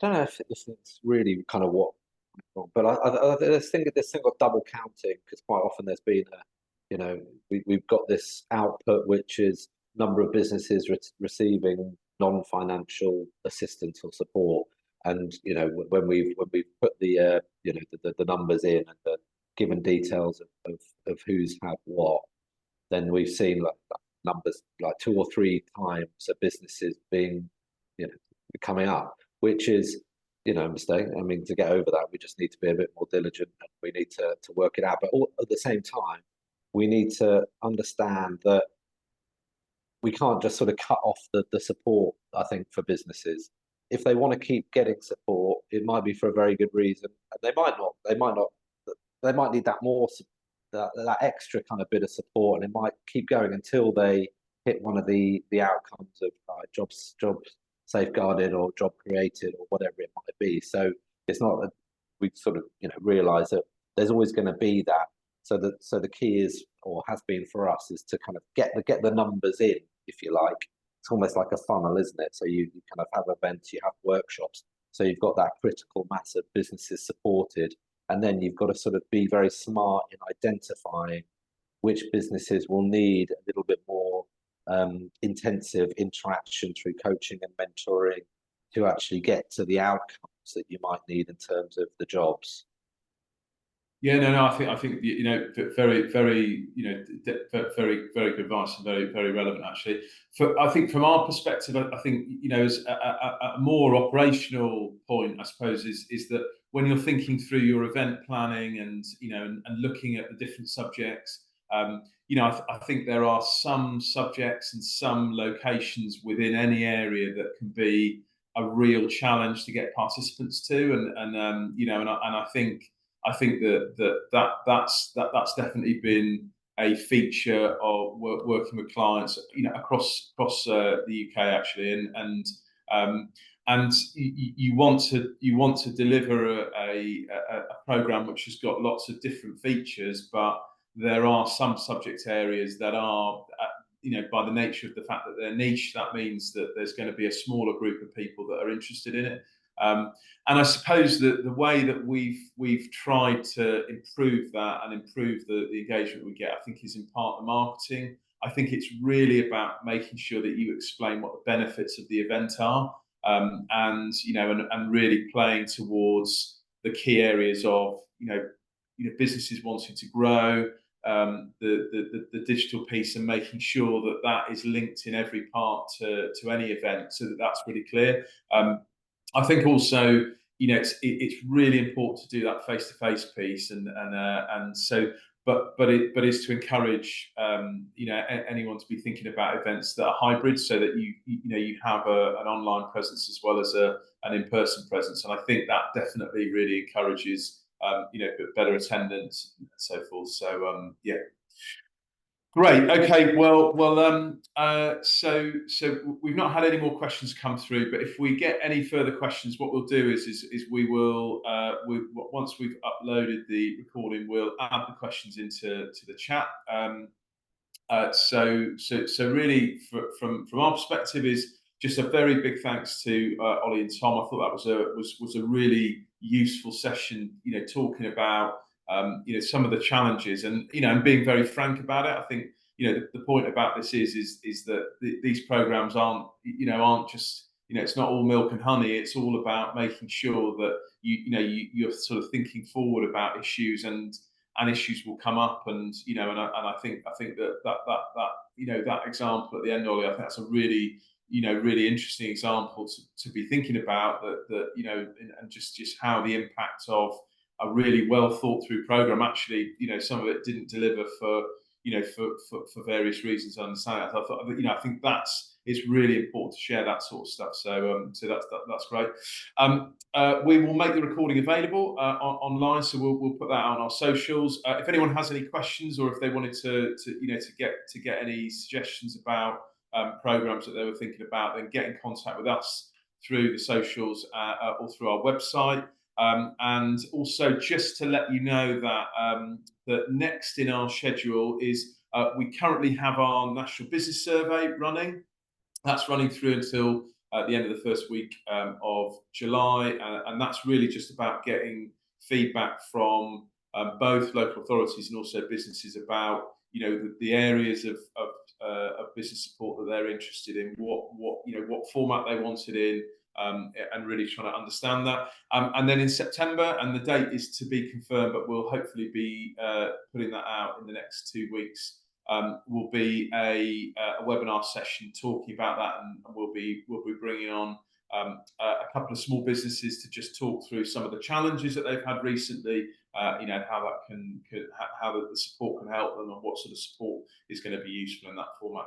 Speaker 3: know if it's really kind of what, but I this thing of double counting, because quite often there's been we've got this output which is number of businesses receiving non-financial assistance or support, and you know when we've put the the numbers in and the given details of who's had what, then we've seen like numbers like 2 or 3 times of businesses being coming up, which is a mistake. I mean, to get over that, we just need to be a bit more diligent, and we need to work it out. But at the same time, we need to understand that we can't just sort of cut off the support, I think, for businesses. If they want to keep getting support, it might be for a very good reason. And they might not. They might need that more, that extra kind of bit of support, and it might keep going until they hit one of the outcomes of jobs safeguarded or job created or whatever it might be. So it's not that we sort of realise that there's always going to be that. So the key is, or has been for us, is to kind of get the numbers in, if you like. It's almost like a funnel, isn't it? So you kind of have events, you have workshops. So you've got that critical mass of businesses supported, and then you've got to sort of be very smart in identifying which businesses will need a little bit more intensive interaction through coaching and mentoring to actually get to the outcomes that you might need in terms of the jobs.
Speaker 1: Yeah, no, I think very, very, very, very good advice and very, very relevant actually. I think from our perspective, I think as a more operational point, I suppose, is that when you're thinking through your event planning and and looking at the different subjects, I think there are some subjects and some locations within any area that can be a real challenge to get participants to, and I think that's definitely been a feature of working with clients, across the UK actually, and you want to deliver a program which has got lots of different features, but there are some subject areas that are, by the nature of the fact that they're niche, that means that there's going to be a smaller group of people that are interested in it. And I suppose that the way that we've tried to improve that and improve the engagement we get, I think, is in part the marketing. I think it's really about making sure that you explain what the benefits of the event are, and really playing towards the key areas of businesses wanting to grow, the digital piece, and making sure that that is linked in every part to any event, so that that's really clear. I think also, it's really important to do that face-to-face piece, and so, but it's to encourage anyone to be thinking about events that are hybrid, so that you have an online presence as well as an in-person presence, and I think that definitely really encourages better attendance and so forth. So yeah. Great. Okay. Well. So we've not had any more questions come through, but if we get any further questions, what we'll do is we will, once we've uploaded the recording, we'll add the questions into the chat. So really, from our perspective, is just a very big thanks to Ollie and Tom. I thought that was a really useful session. Talking about some of the challenges, and and being very frank about it. I think the point about this is that these programs aren't just it's not all milk and honey. It's all about making sure that you're sort of thinking forward about issues, and issues will come up, and I think that example at the end, Ollie, I think that's a really really interesting example to be thinking about, that and just how the impact of a really well thought through program actually, some of it didn't deliver for various reasons. I understand that. I thought, I think it's really important to share that sort of stuff. So that's great. We will make the recording available online, so we'll put that on our socials. If anyone has any questions, or if they wanted to get any suggestions about programs that they were thinking about, then get in contact with us. through the socials or through our website. And also just to let you know that that next in our schedule is we currently have our National Business Survey running. That's running through until the end of the first week of July, and that's really just about getting feedback from both local authorities and also businesses about the areas of business support that they're interested in, what format they want it in, and really trying to understand that. And then in September, and the date is to be confirmed, but we'll hopefully be putting that out in the next 2 weeks. Will be a webinar session talking about that, and we'll be bringing on a couple of small businesses to just talk through some of the challenges that they've had recently. How that how the support can help them, and what sort of support is going to be useful in that format.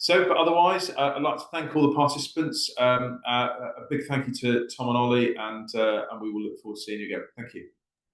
Speaker 1: But otherwise, I'd like to thank all the participants. A big thank you to Tom and Ollie, and we will look forward to seeing you again. Thank you.